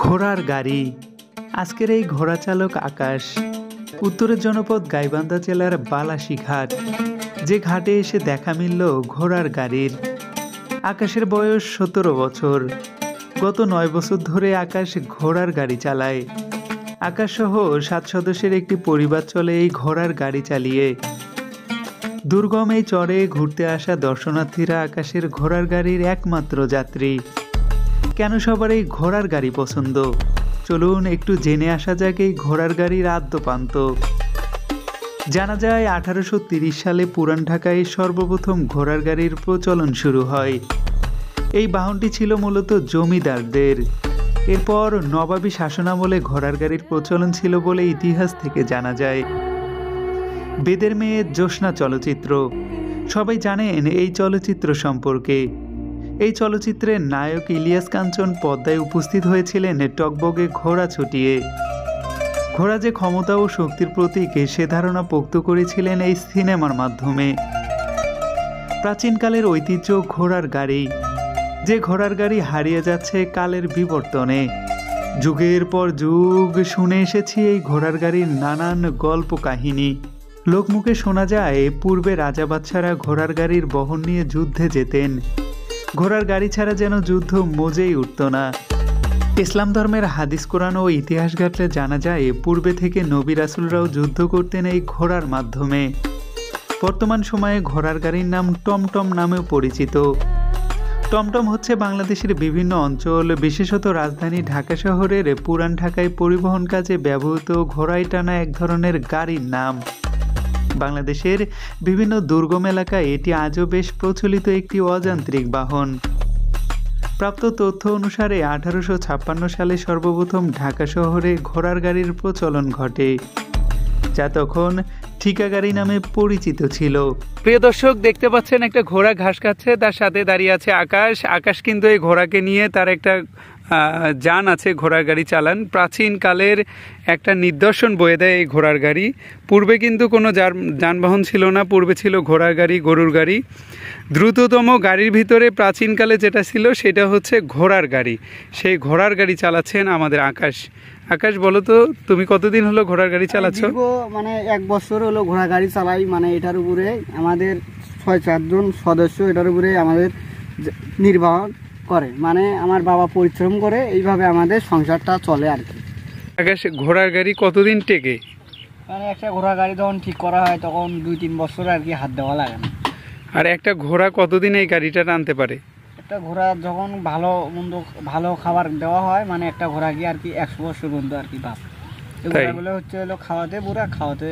ঘোড়ার গাড়ি। আজকের এই ঘোড়া চালক আকাশ উত্তরের জনপদ গাইবান্ধা জেলার বালাসী ঘাট, যে ঘাটে এসে দেখা মিলল ঘোড়ার গাড়ির। আকাশের বয়স 17 বছর। গত 9 বছর ধরে আকাশ ঘোড়ার গাড়ি চালায়। আকাশ সহ 7 সদস্যের একটি পরিবার চলে এই ঘোড়ার গাড়ি চালিয়ে। দুর্গম এই চরে ঘুরতে আসা দর্শনার্থীরা আকাশের ঘোড়ার গাড়ির একমাত্র যাত্রী। কেন সবার এই ঘোড়ার গাড়ি পছন্দ, চলুন একটু জেনে আসা যাক এই ঘোড়ার গাড়ির আদ্যোপান্ত। জানা যায় 1830 সালে পুরান ঢাকায় সর্বপ্রথম ঘোড়ার গাড়ির প্রচলন শুরু হয়। এই বাহনটি ছিল মূলত জমিদারদের। এরপর নবাবী শাসনামলে ঘোড়ার গাড়ির প্রচলন ছিল বলে ইতিহাস থেকে জানা যায়। বেদের মেয়ে জ্যোৎস্না চলচ্চিত্র, সবাই জানেন এই চলচ্চিত্র সম্পর্কে। এই চলচ্চিত্রের নায়ক ইলিয়াস কাঞ্চন পদ্মায় উপস্থিত হয়েছিলেন টগবগে ঘোড়া ছুটিয়ে। ঘোড়া যে ক্ষমতা ও শক্তির প্রতীক সে ধারণা পোক্ত করেছিলেন এই সিনেমার মাধ্যমে। প্রাচীনকালের ঐতিহ্য ঘোড়ার গাড়ি, যে ঘোড়ার গাড়ি হারিয়ে যাচ্ছে কালের বিবর্তনে। যুগের পর যুগ শুনে এসেছি এই ঘোড়ার গাড়ির নানান গল্প কাহিনী। লোকমুখে শোনা যায় পূর্বে রাজা বাদশারা ঘোড়ার গাড়ির বহন নিয়ে যুদ্ধে যেতেন। ঘোড়ার গাড়ি ছাড়া যেন যুদ্ধ মজেই উঠত না। ইসলাম ধর্মের হাদিস কোরআন ও ইতিহাস ঘাটলে জানা যায় পূর্বে থেকে নবী রাসূলরাও যুদ্ধ করতেন এই ঘোড়ার মাধ্যমে। বর্তমান সময়ে ঘোড়ার গাড়ির নাম টমটম নামেও পরিচিত। টমটম হচ্ছে বাংলাদেশের বিভিন্ন অঞ্চল, বিশেষত রাজধানী ঢাকা শহরের পুরান ঢাকায় পরিবহন কাজে ব্যবহৃত ঘোড়ায় টানা এক ধরনের গাড়ির নাম। বাংলাদেশের বিভিন্ন দুর্গম এলাকায় এটি আজও বেশ প্রচলিত একটি অযান্ত্রিক বাহন। প্রাপ্ত তথ্য অনুসারে 1856 সালে সর্বপ্রথম ঢাকা শহরে ঘোড়ার গাড়ির প্রচলন ঘটে, যা তখন ঠিকা গাড়ি নামে পরিচিত ছিল। প্রিয় দর্শক, দেখতে পাচ্ছেন একটা ঘোড়া ঘাস খাচ্ছে, তার সাথে দাঁড়িয়ে আছে আকাশ। আকাশ কিন্তু এই ঘোড়াকে নিয়ে তার একটা যান আছে, ঘোড়ার গাড়ি চালান। প্রাচীন কালের একটা নিদর্শন বয়ে দেয় এই ঘোড়ার গাড়ি। পূর্বে কিন্তু কোনো যানবাহন ছিল না, পূর্বে ছিল ঘোড়ার গাড়ি, গরুর গাড়ি। দ্রুততম গাড়ির ভিতরে প্রাচীনকালে যেটা ছিল সেটা হচ্ছে ঘোড়ার গাড়ি। সেই ঘোড়ার গাড়ি চালাচ্ছেন আমাদের আকাশ। আকাশ, বলো তো তুমি কতদিন হলো ঘোড়ার গাড়ি চালাচ্ছ? মানে 1 বছর হলো ঘোড়া গাড়ি চালাই। মানে এটার উপরে আমাদের 6-4 জন সদস্য এটার উপরে আমাদের নির্বাহ করে। মানে আমার বাবা পরিশ্রম করে, এইভাবে আমাদের সংসারটা চলে আর কি। আকাশ, ঘোড়ার গাড়ি কতদিন টেকে? মানে একটা ঘোড়া গাড়ি যখন ঠিক করা হয় তখন 2-3 বছর আর কি, হাত দেওয়া লাগে না। আর একটা ঘোড়া কতদিন এই গাড়িটা টানতে পারে? একটা ঘোড়া যখন ভালো খাবার দেওয়া হয়, মানে একটা ঘোড়া গিয়ে আর কি 100 বছর পর্যন্ত আর কি বাপ। এই ঘোড়াগুলো হচ্ছে খাওয়াতে বুড়া, খাওয়াতে